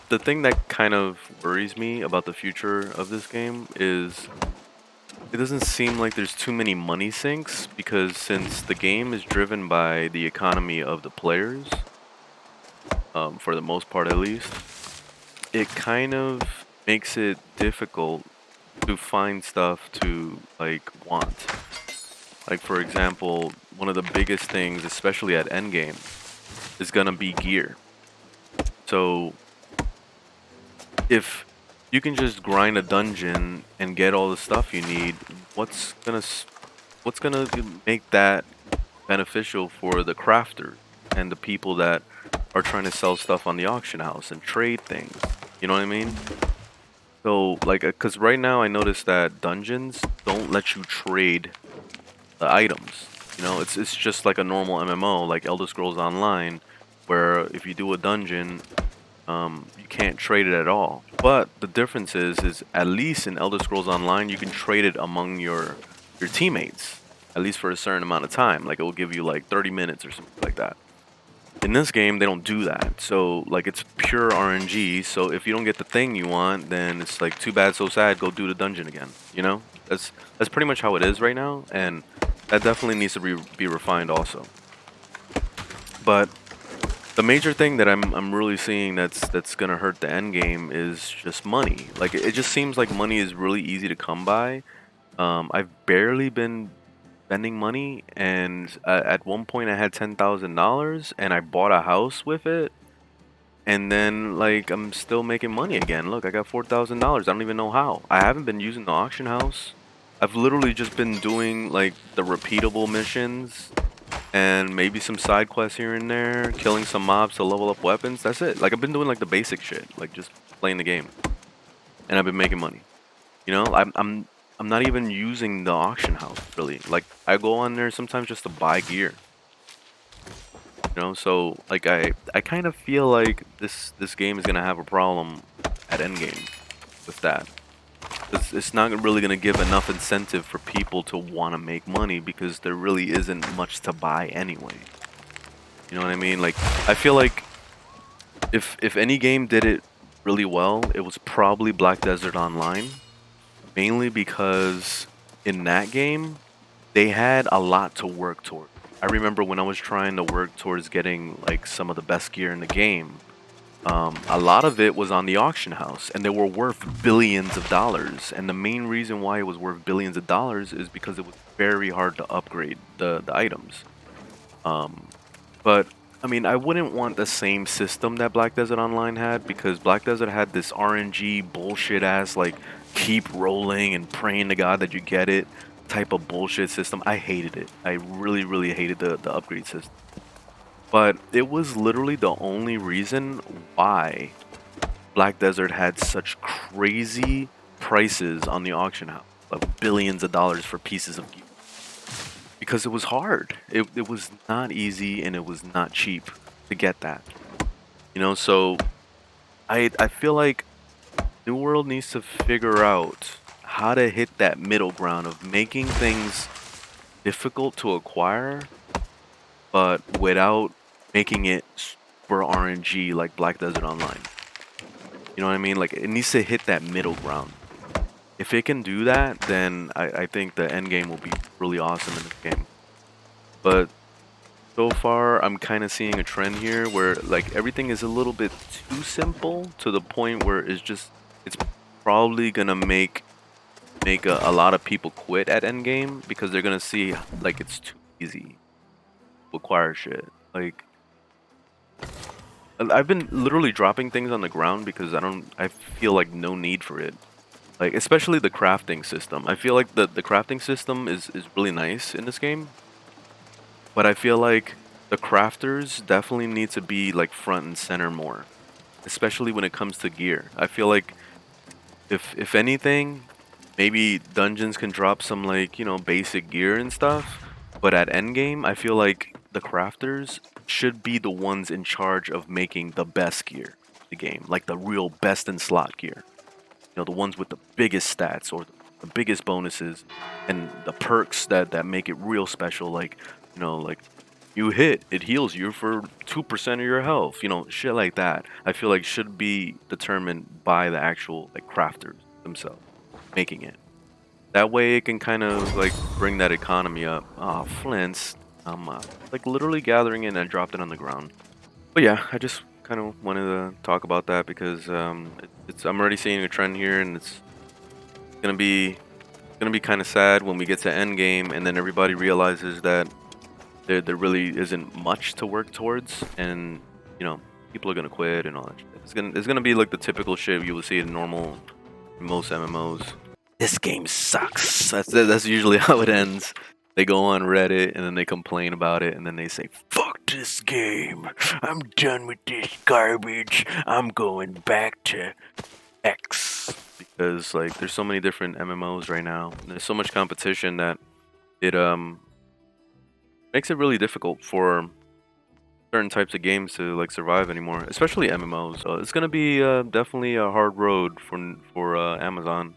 the thing that kind of worries me about the future of this game is it doesn't seem like there's too many money sinks because since the game is driven by the economy of the players, for the most part at least, it kind of makes it difficult to find stuff to like want. Like for example, one of the biggest things, especially at endgame, is gonna be gear. So if you can just grind a dungeon and get all the stuff you need, what's gonna make that beneficial for the crafters and the people that are trying to sell stuff on the auction house and trade things? You know what I mean? So like, cause right now I noticed that dungeons don't let you trade the items. You know, it's just like a normal MMO, like Elder Scrolls Online, where if you do a dungeon, you can't trade it at all. But the difference is at least in Elder Scrolls Online, you can trade it among your teammates, at least for a certain amount of time. Like it will give you like 30 minutes or something like that. In this game, they don't do that. So like it's pure RNG. So if you don't get the thing you want, then it's like too bad, so sad. Go do the dungeon again. You know, that's pretty much how it is right now, and that definitely needs to be refined also. But the major thing that I'm really seeing that's gonna hurt the end game is just money. Like it just seems like money is really easy to come by. I've barely been spending money, and at one point I had $10,000 and I bought a house with it, and then like I'm still making money again. Look, I got $4,000. I don't even know how. I haven't been using the auction house. I've literally just been doing like the repeatable missions and maybe some side quests here and there, killing some mobs to level up weapons. That's it. Like I've been doing like the basic shit, like just playing the game, and I've been making money. You know, I'm not even using the auction house really. Like I go on there sometimes just to buy gear. You know, so like I kind of feel like this game is gonna have a problem at endgame with that. It's not really gonna give enough incentive for people to want to make money because there really isn't much to buy anyway. You know what I mean? Like I feel like if any game did it really well, it was probably Black Desert Online, mainly because in that game they had a lot to work toward. I remember when I was trying to work towards getting like some of the best gear in the game, a lot of it was on the auction house, and they were worth billions of dollars. And the main reason why it was worth billions of dollars is because it was very hard to upgrade the items. Um, but I mean, I wouldn't want the same system that Black Desert Online had because Black Desert had this RNG bullshit ass like keep rolling and praying to God that you get it type of bullshit system. I hated it. I really hated the upgrade system. But it was literally the only reason why Black Desert had such crazy prices on the auction house, like billions of dollars for pieces of gear. Because it was hard. It was not easy and it was not cheap to get that. You know, so I feel like New World needs to figure out how to hit that middle ground of making things difficult to acquire, but without making it super RNG like Black Desert Online. You know what I mean? Like it needs to hit that middle ground. If it can do that, then I think the end game will be really awesome in this game. But so far, I'm kind of seeing a trend here where like everything is a little bit too simple to the point where it's probably gonna make a lot of people quit at endgame because they're gonna see like it's too easy to acquire shit. Like I've been literally dropping things on the ground because I feel like no need for it. Like especially the crafting system. I feel like the crafting system is really nice in this game, but I feel like the crafters definitely need to be like front and center more, especially when it comes to gear. I feel like if anything, maybe dungeons can drop some like, you know, basic gear and stuff, but at endgame, I feel like the crafters should be the ones in charge of making the best gear in the game, like the real best in slot gear. You know, the ones with the biggest stats or the biggest bonuses and the perks that make it real special, like, you know, like You hit, it heals you for 2% of your health. You know, shit like that. I feel like should be determined by the actual like crafters themselves making it. That way it can kind of like bring that economy up. Ah, flints. I'm like literally gathering it and I dropped it on the ground. But yeah, I just kind of wanted to talk about that because it's I'm already seeing a trend here, and it's gonna be kind of sad when we get to endgame and then everybody realizes that there really isn't much to work towards, and you know people are gonna quit and all that shit. It's gonna be like the typical shit you will see in most MMOs. This game sucks. That's usually how it ends. They go on Reddit and then they complain about it and then they say, "Fuck this game. I'm done with this garbage. I'm going back to X." Because like there's so many different MMOs right now. And there's so much competition that it makes it really difficult for certain types of games to like survive anymore, especially MMOs. So it's gonna be definitely a hard road for Amazon.